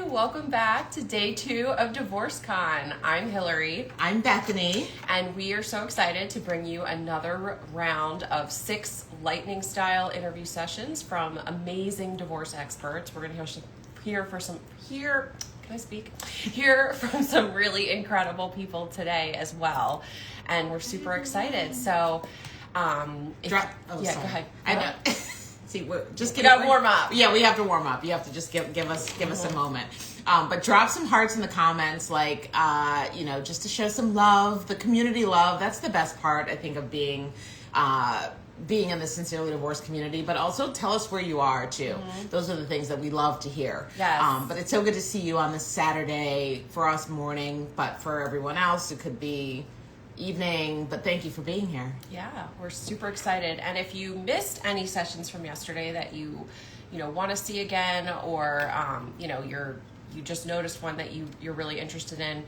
Welcome back to day 2 of DivorceCon. I'm Hillary. I'm Bethany. And we are so excited to bring you another round of 6 lightning style interview sessions from amazing divorce experts. We're going to hear from some really incredible people today as well. And we're super excited. So, Go ahead. I know. See, We gotta warm up. Yeah, we have to warm up. You have to just give us a moment. But drop some hearts in the comments, like just to show some love, the community love. That's the best part, I think, of being in the Sincerely Divorced community. But also tell us where you are too. Mm-hmm. Those are the things that we love to hear. Yes. But it's so good to see you on this Saturday, for us morning, but for everyone else it could be evening. But thank you for being here. Yeah, we're super excited. And if you missed any sessions from yesterday that you want to see again, or you just noticed one that you're really interested in,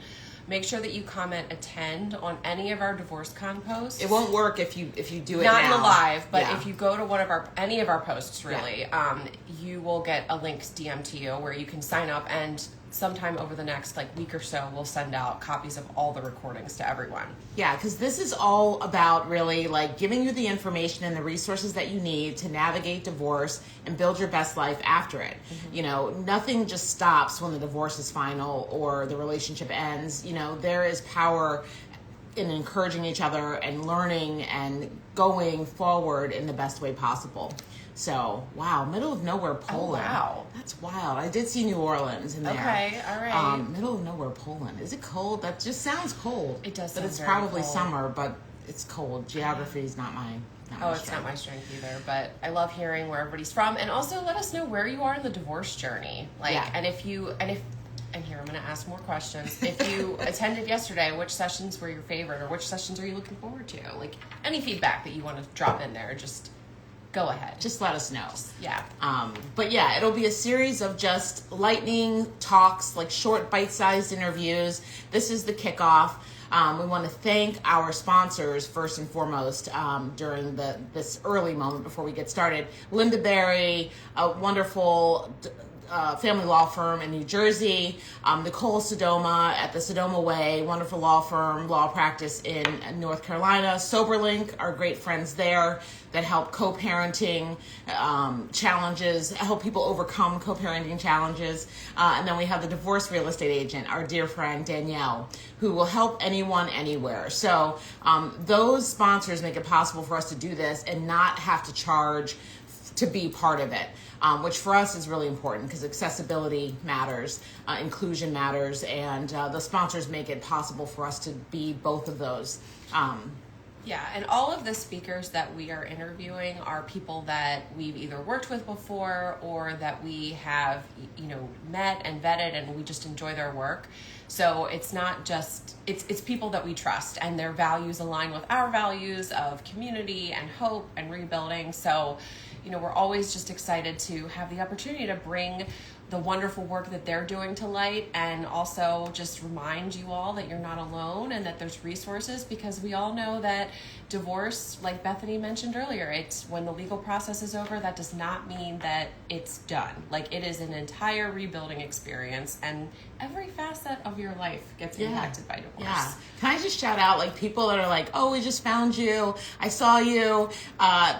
make sure that you comment attend on any of our DivorceCon posts. It won't work if you do it not now. in the live, but if you go to any of our posts, really, yeah. You will get a link DM'd to you where you can sign up, and sometime over the next week or so, we'll send out copies of all the recordings to everyone. Yeah, because this is all about really giving you the information and the resources that you need to navigate divorce and build your best life after it. Mm-hmm. Nothing just stops when the divorce is final or the relationship ends. There is power in encouraging each other and learning and going forward in the best way possible. So, wow, middle of nowhere, Poland. Oh, wow. That's wild. I did see New Orleans in there. Okay, all right. Middle of nowhere, Poland. Is it cold? That just sounds cold. It does But sound it's very probably cold. Summer, but it's cold. Geography is not my It's not my strength either, but I love hearing where everybody's from. And also let us know where you are in the divorce journey. And here I'm going to ask more questions. If you attended yesterday, which sessions were your favorite, or which sessions are you looking forward to? Any feedback that you want to drop in there, just go ahead. Just let us know. Yeah. But yeah, it'll be a series of just lightning talks, short bite-sized interviews. This is the kickoff. We want to thank our sponsors first and foremost during this early moment before we get started. Linda Berry, a wonderful family law firm in New Jersey, Nicole Sodoma at the Sodoma Way, wonderful law firm, law practice in North Carolina, SoberLink, our great friends there that help co-parenting challenges, help people overcome co-parenting challenges. And then we have the divorce real estate agent, our dear friend Danielle, who will help anyone, anywhere. So those sponsors make it possible for us to do this and not have to charge to be part of it. Which for us is really important because accessibility matters, inclusion matters, and the sponsors make it possible for us to be both of those. Yeah, and all of the speakers that we are interviewing are people that we've either worked with before or that we have, met and vetted, and we just enjoy their work. So it's not just, it's people that we trust, and their values align with our values of community and hope and rebuilding. So, we're always just excited to have the opportunity to bring the wonderful work that they're doing to light, and also just remind you all that you're not alone and that there's resources, because we all know that divorce, like Bethany mentioned earlier, it's when the legal process is over, that does not mean that it's done. It is an entire rebuilding experience, and every facet of your life gets impacted by divorce. Yeah. Can I just shout out people that are oh, we just found you, I saw you,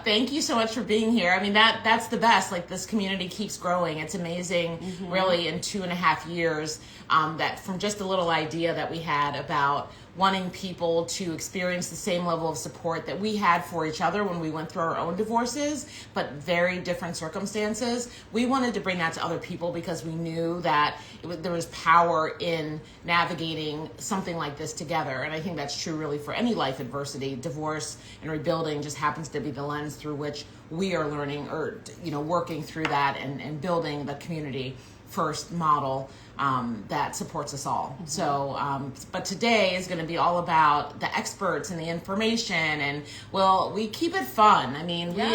thank you so much for being here. I mean, that's the best. This community keeps growing. It's amazing. Mm-hmm. Really, in 2.5 years, that from just a little idea that we had about wanting people to experience the same level of support that we had for each other when we went through our own divorces, but very different circumstances. We wanted to bring that to other people because we knew that there was power in navigating something like this together. And I think that's true really for any life adversity. Divorce and rebuilding just happens to be the lens through which we are learning or working through that and building the community first model that supports us all. Mm-hmm. So, but today is going to be all about the experts and the information, and we keep it fun. I mean, we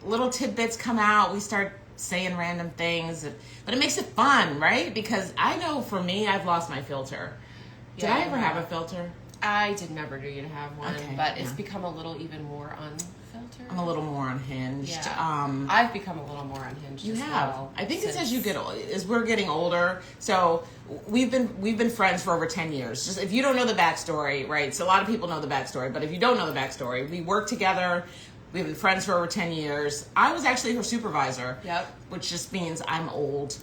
little tidbits come out, we start saying random things, but it makes it fun, right? Because I know for me, I've lost my filter. Did I ever have a filter? I did never do you to have one, okay, but it's become a little even more unfiltered. softer. I'm a little more unhinged. Yeah. I've become a little more unhinged. You as have. well I think it's as we're getting older. So we've been friends for over 10 years. Just if you don't know the backstory, right? So a lot of people know the backstory, but if you don't know the backstory, we work together. We've been friends for over 10 years. I was actually her supervisor. Yep. Which just means I'm old.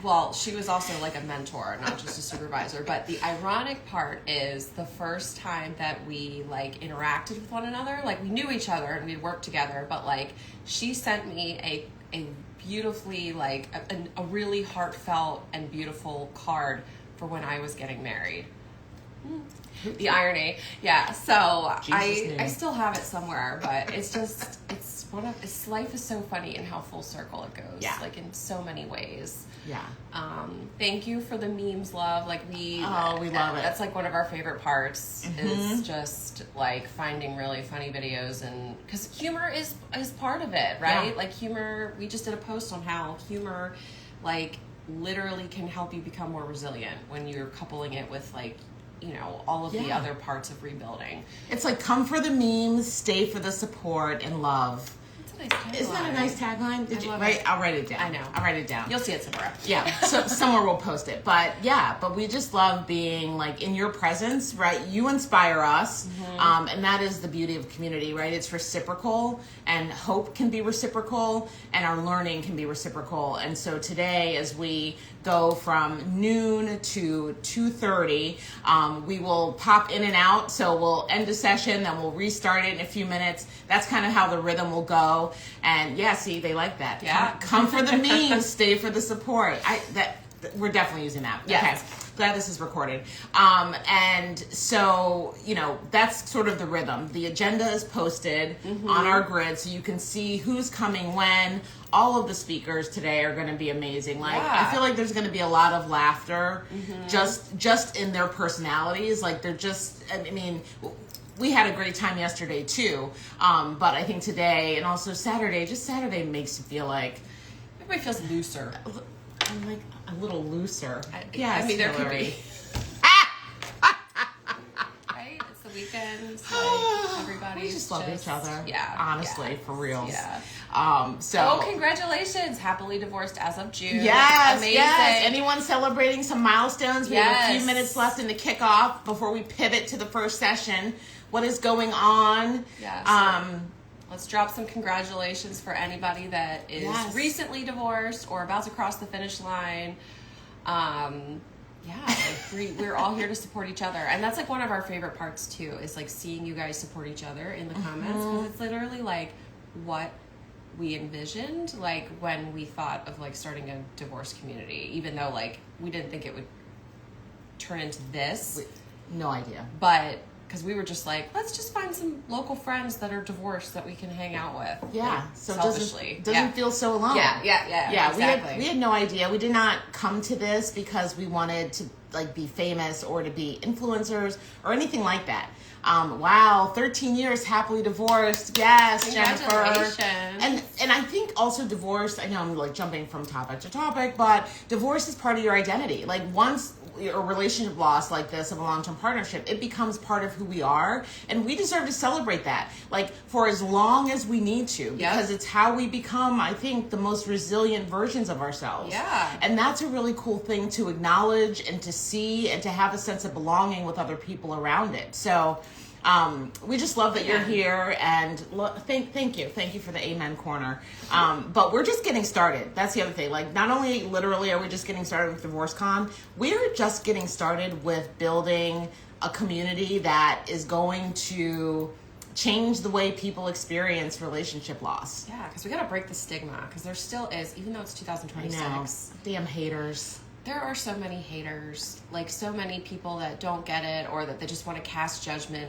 Well, she was also like a mentor, not just a supervisor. But the ironic part is the first time that we like interacted with one another, like we knew each other and we worked together, but like she sent me a beautifully like a really heartfelt and beautiful card for when I was getting married. The irony. Yeah. So I still have it somewhere, but it's just life is so funny and how full circle it goes. Yeah. Like in so many ways. Yeah. Thank you for the memes, love. Like we love it. That's like one of our favorite parts is just like finding really funny videos, and because humor is part of it, right? Yeah. Like humor. We just did a post on how humor, like literally can help you become more resilient when you're coupling it with like, you know, all of the other parts of rebuilding. It's like come for the memes, stay for the support, and love. That's a nice tagline. Isn't that a nice tagline? Did you write? I'll write it down. I know. I'll write it down. You'll see it somewhere. Yeah, so somewhere we'll post it. But yeah, but we just love being like in your presence, right? You inspire us, and that is the beauty of community, right? It's reciprocal, and hope can be reciprocal, and our learning can be reciprocal. And so today, as we go from noon to 2:30, we will pop in and out. So we'll end a session, then we'll restart it in a few minutes. That's kind of how the rhythm will go. And yeah, see, they like that. Yeah. Come for the memes, stay for the support. We're definitely using that. Yes. Okay. Glad this is recorded. And so, you know, that's sort of the rhythm. The agenda is posted on our grid so you can see who's coming when. All of the speakers today are going to be amazing. Like, I feel like there's going to be a lot of laughter just in their personalities. Like, they're just, I mean, we had a great time yesterday too. But I think today and also Saturday makes you feel like everybody feels looser. I'm like a little looser. I mean, there could be. Right? It's the weekend. Like, everybody's we just love each other. Yeah. Honestly, for real. Yeah. So congratulations. Happily divorced as of June. Yes. Amazing. Yes. Anyone celebrating some milestones? We have a few Yes. minutes left in the kickoff before we pivot to the first session. What is going on? Yeah. Let's drop some congratulations for anybody that is recently divorced or about to cross the finish line. We're all here to support each other. And that's like one of our favorite parts too, is like seeing you guys support each other in the comments. Because it's literally like what we envisioned, like when we thought of like starting a divorce community, even though like we didn't think it would turn into this. No idea. But because we were just like, let's just find some local friends that are divorced that we can hang out with. Yeah, like, so selfishly. it doesn't feel so alone. Yeah, exactly. We had no idea. We did not come to this because we wanted to like be famous or to be influencers or anything like that. Wow, 13 years happily divorced. Yes, Jennifer. Congratulations. And I think also divorce, I know I'm like jumping from topic to topic, but divorce is part of your identity. Like once a relationship loss like this of a long-term partnership, it becomes part of who we are, and we deserve to celebrate that like for as long as we need to, because it's how we become, I think, the most resilient versions of ourselves. And that's a really cool thing to acknowledge and to see and to have a sense of belonging with other people around it. So we just love that you're here, and thank you for the amen corner. But we're just getting started. That's the other thing. Like, not only literally are we just getting started with DivorceCon, we're just getting started with building a community that is going to change the way people experience relationship loss. Yeah, because we got to break the stigma, because there still is, even though it's 2026. Damn haters. There are so many haters, like so many people that don't get it, or that they just want to cast judgment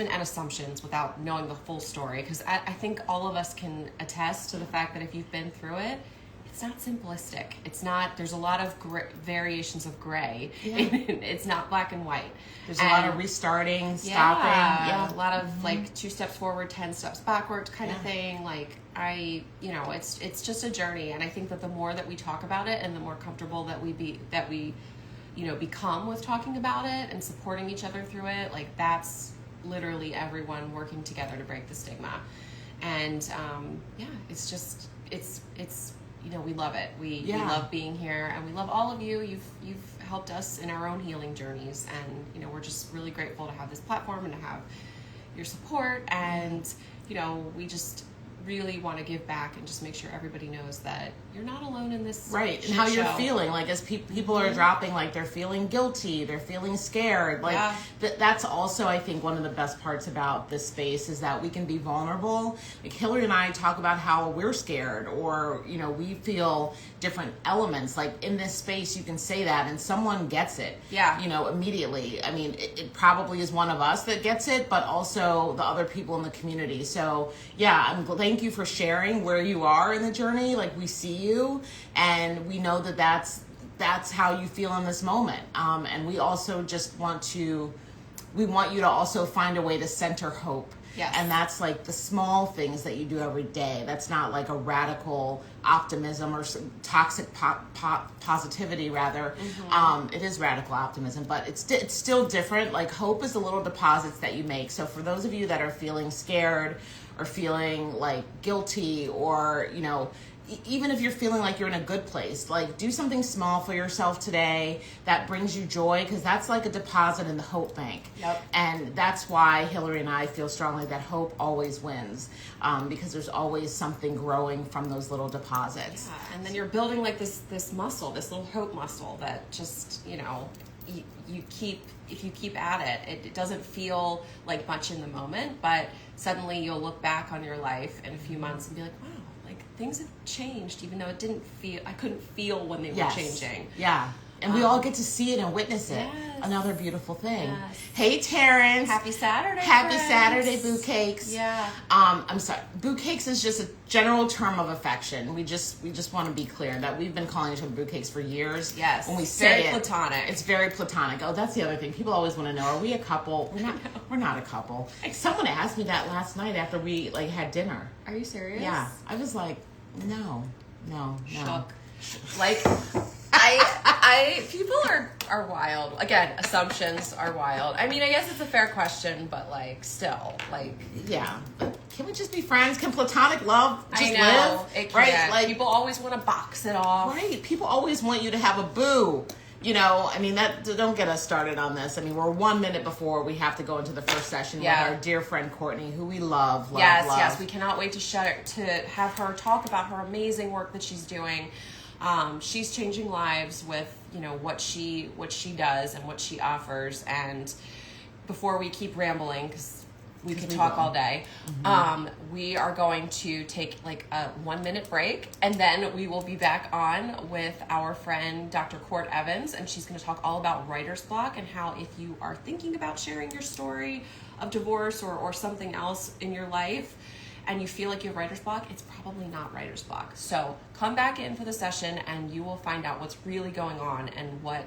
and assumptions without knowing the full story. Because I think all of us can attest to the fact that if you've been through it, it's not simplistic. It's not, there's a lot of variations of gray. It's not black and white. There's a lot of restarting, stopping. A lot of like 2 steps forward, 10 steps backwards kind of thing. Like it's just a journey. And I think that the more that we talk about it and the more comfortable that we become with talking about it and supporting each other through it, like that's literally everyone working together to break the stigma. And it's just it's we love it. We love being here, and we love all of you. You've helped us in our own healing journeys, and we're just really grateful to have this platform and to have your support. And we just really want to give back and just make sure everybody knows that you're not alone in this. Right, and how you're feeling, like as people are dropping, like they're feeling guilty, they're feeling scared, like that's also, I think, one of the best parts about this space is that we can be vulnerable. Like Hillary and I talk about how we're scared, or we feel different elements. Like in this space, you can say that, and someone gets it. Immediately. I mean, it probably is one of us that gets it, but also the other people in the community. So thank you for sharing where you are in the journey. Like we see you, and we know that that's how you feel in this moment. And we also just want you to also find a way to center hope. Yes. And that's like the small things that you do every day. That's not like a radical optimism or some toxic positivity, rather. It is radical optimism, but it's still different. Like hope is the little deposits that you make. So for those of you that are feeling scared or feeling like guilty, or even if you're feeling like you're in a good place, like do something small for yourself today that brings you joy, because that's like a deposit in the hope bank. Yep. And that's why Hillary and I feel strongly that hope always wins, because there's always something growing from those little deposits. Yeah. And then you're building like this muscle, this little hope muscle that just if you keep at it, it doesn't feel like much in the moment, but suddenly you'll look back on your life in a few months and be like, wow, like things have changed, even though I couldn't feel when they were changing. Yeah. And we all get to see it and witness it. Yes. Another beautiful thing. Yes. Hey, Terrence. Happy Saturday, Happy friends. Saturday, Boo Cakes. Yeah. I'm sorry. Boo Cakes is just a general term of affection. We just want to be clear that we've been calling each other Boo Cakes for years. Yes. When we say very platonic. It's very platonic. Oh, that's the other thing. People always want to know, are we a couple? We're not a couple. Someone asked me that last night after we had dinner. Are you serious? Yeah. I was like, no. Shook. Like people are wild. Again, assumptions are wild. I mean, I guess it's a fair question, but still. Yeah. But can we just be friends? Can platonic love just live? It can. Right? People always want to box it off. Right. People always want you to have a boo. I mean, don't get us started on this. I mean, we're 1 minute before we have to go into the first session with our dear friend Courtney, who we love. Yes. We cannot wait to have her talk about her amazing work that she's doing. She's changing lives with what she does and what she offers. And before we keep rambling, because we could talk all day, we are going to take a 1 minute break, and then we will be back on with our friend Dr. Court Evans, and she's going to talk all about writer's block and how, if you are thinking about sharing your story of divorce or something else in your life, and you feel like you have writer's block, it's probably not writer's block. So come back in for the session, and you will find out what's really going on and what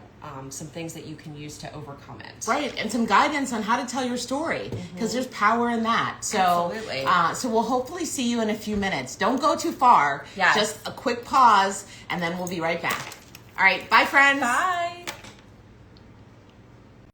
some things that you can use to overcome it. Right, and some guidance on how to tell your story, because there's power in that. So, absolutely. So we'll hopefully see you in a few minutes. Don't go too far. Yes. Just a quick pause, and then we'll be right back. All right, bye, friends. Bye.